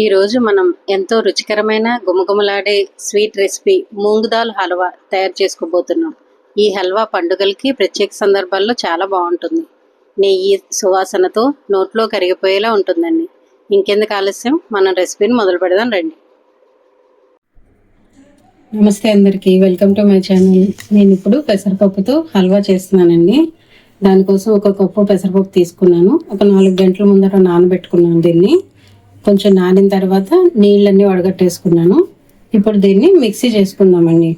ఈరోజు మనం ఎంతో రుచికరమైన గుమగుమలాడే స్వీట్ రెసిపీ మూంగ్ దాల్ హల్వా తయారు చేసుకోబోతున్నాం. ఈ హల్వా పండుగలకి ప్రత్యేక సందర్భాల్లో చాలా బాగుంటుంది. నెయ్యి సువాసనతో నోట్లో కరిగిపోయేలా ఉంటుందండి. ఇంకెందుకు ఆలస్యం, మనం రెసిపీని మొదలు పెడదాం రండి. నమస్తే అందరికీ, వెల్కమ్ టు మై ఛానల్. నేను ఇప్పుడు పెసరపప్పుతో హల్వా చేస్తున్నానండి. దానికోసం ఒక కప్పు పెసరపప్పు తీసుకున్నాను. ఒక 4 గంటల ముందర నానబెట్టుకున్నాను. దీన్ని కొంచెం నానిన తర్వాత నీళ్ళన్నీ వడగట్టేసుకున్నాను. ఇప్పుడు దీన్ని మిక్సీ చేసుకుందామండి.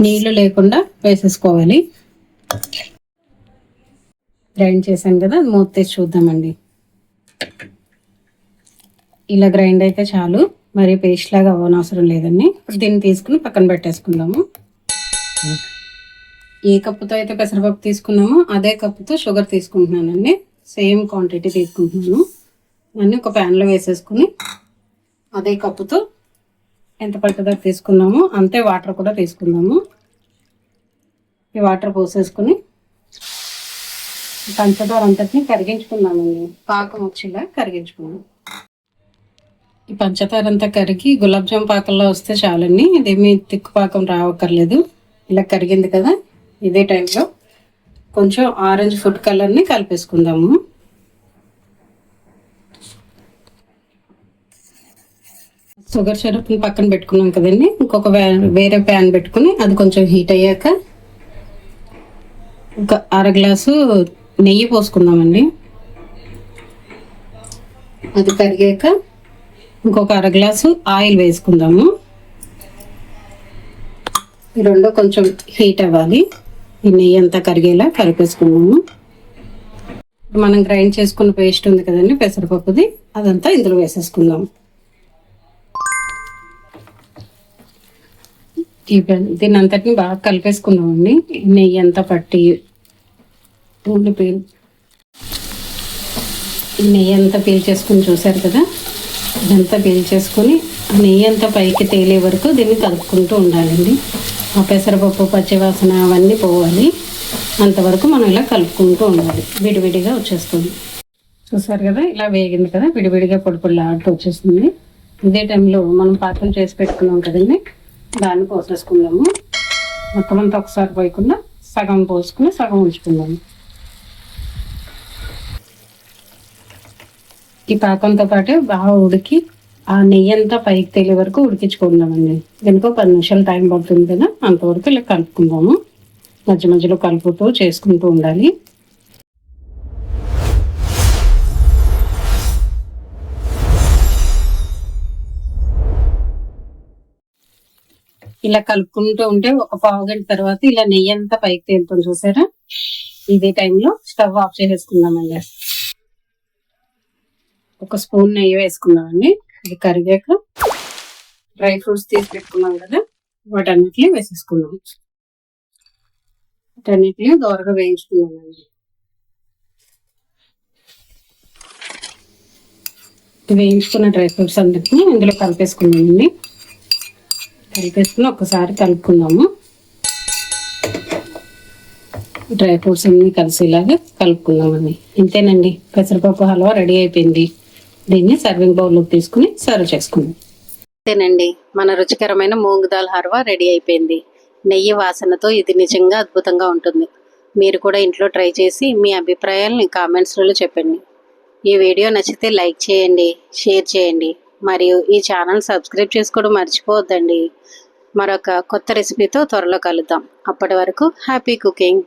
నీళ్లు లేకుండా వేసేసుకోవాలి. గ్రైండ్ చేశాను కదా, అది మూత తీసి చూద్దామండి. ఇలా గ్రైండ్ అయితే చాలు, మరి పేస్ట్ లాగా అవ్వనవసరం లేదండి. దీన్ని తీసుకుని పక్కన పెట్టేసుకుందాము. ఏ కప్పుతో అయితే పెసరపప్పు తీసుకున్నామో అదే కప్పుతో షుగర్ తీసుకుంటున్నానండి. సేమ్ క్వాంటిటీ తీసుకుంటున్నాను. అన్నీ ఒక ప్యాన్లో వేసేసుకుని అదే కప్పుతో ఎంత పడుతుందో తీసుకున్నాము అంతే వాటర్ కూడా తీసుకుందాము. ఈ వాటర్ పోసేసుకుని పంచదార అంతటిని కరిగించుకుందామండి. పాకం వచ్చేలా కరిగించుకుందాం. ఈ పంచదార అంతా కరిగి గులాబ్ జామ్ పాకంలో వస్తే చాలండి. ఇదేమీ తిక్కు పాకం రావక్కర్లేదు. ఇలా కరిగింది కదా, ఇదే టైంలో కొంచెం ఆరెంజ్ ఫుడ్ కలర్ని కలిపేసుకుందాము. షుగర్ సిరప్ని పక్కన పెట్టుకున్నాం కదండి. ఇంకొక వేరే ప్యాన్ పెట్టుకుని అది కొంచెం హీట్ అయ్యాక ఒక 1/2 గ్లాసు నెయ్యి పోసుకుందామండి. అది కరిగాక ఇంకొక 1/2 గ్లాసు ఆయిల్ వేసుకుందాము. ఈ రెండు కొంచెం హీట్ అవ్వాలి. ఈ నెయ్యి అంతా కరిగేలా కలిపేసుకున్నాము. మనం గ్రైండ్ చేసుకున్న పేస్ట్ ఉంది కదండి పెసరపప్పుది, అదంతా ఇందులో వేసేసుకుందాం. దీన్ని అంతటిని బాగా కలిపేసుకుందామండి. నెయ్యి అంతా పట్టి నెయ్యి అంతా పీల్చేసుకుని చూసారు కదా, ఇదంతా పీల్చేసుకుని నెయ్యి అంతా పైకి తేలే వరకు దీన్ని కలుపుకుంటూ ఉండాలండి. ఆ పెసరపప్పు పచ్చివాసన అవన్నీ పోవాలి. అంతవరకు మనం ఇలా కలుపుకుంటూ ఉండాలి. విడివిడిగా వచ్చేస్తుంది. చూసారు కదా, ఇలా వేగింది కదా, విడివిడిగా పొడి పొడిలాడుతూ వచ్చేస్తుంది. ఇదే టైంలో మనం పాకం చేసి పెట్టుకున్నాం కదండి, దాన్ని పోసేసుకుందాము. మొత్తం అంతా ఒకసారి పోయకుండా సగం పోసుకుని సగం ఉంచుకుందాము. ఈ పాకంతో పాటు బాగా ఉడికి ఆ నెయ్యి అంతా పైకి తేలే వరకు ఉడికించుకుందామండి. దీనికి 10 నిమిషాలు టైం పడుతుంది కదా, అంతవరకు ఇలా కలుపుకుందాము. మధ్య మధ్యలో కలుపుతూ చేసుకుంటూ ఉండాలి. ఇలా కలుపుకుంటూ ఉంటే ఒక పావు గంట తర్వాత ఇలా నెయ్యి అంతా పైకి తేలుతుంది చూసారా. ఇదే టైంలో స్టవ్ ఆఫ్ చేసేసుకుందామండి. ఒక స్పూన్ నెయ్యి వేసుకుందామండి. ఇది కరిగాక డ్రై ఫ్రూట్స్ తీసి పెట్టుకున్నాం కదా, వాటన్నిటిని వేసేసుకుందాం. వాటన్నిటిని దోరగా వేయించుకుందామండి. వేయించుకున్న డ్రై ఫ్రూట్స్ అన్నిటిని ఇందులో కలిపేసుకుందామండి. కలిపేసుకుని ఒకసారి కలుపుకుందాము. డ్రై ఫ్రూట్స్ అన్ని కలిసేలాగా కలుపుకుందామండి. ఇంతేనండి, పెసరపప్పు హల్వా రెడీ అయిపోయింది. దీన్ని సర్వింగ్ బౌల్లోకి తీసుకుని సర్వ్ చేసుకుందాం. అంతేనండి, మన రుచికరమైన మూంగ్ దాల్ హల్వా రెడీ అయిపోయింది. నెయ్యి వాసనతో ఇది నిజంగా అద్భుతంగా ఉంటుంది. మీరు కూడా ఇంట్లో ట్రై చేసి మీ అభిప్రాయాలని కామెంట్స్లో చెప్పండి. ఈ వీడియో నచ్చితే లైక్ చేయండి, షేర్ చేయండి, మరియు ఈ ఛానల్ సబ్స్క్రైబ్ చేసుకోవడం మర్చిపోవద్దండి. మరొక కొత్త రెసిపీతో త్వరలో కలుద్దాం. అప్పటి వరకు హ్యాపీ కుకింగ్.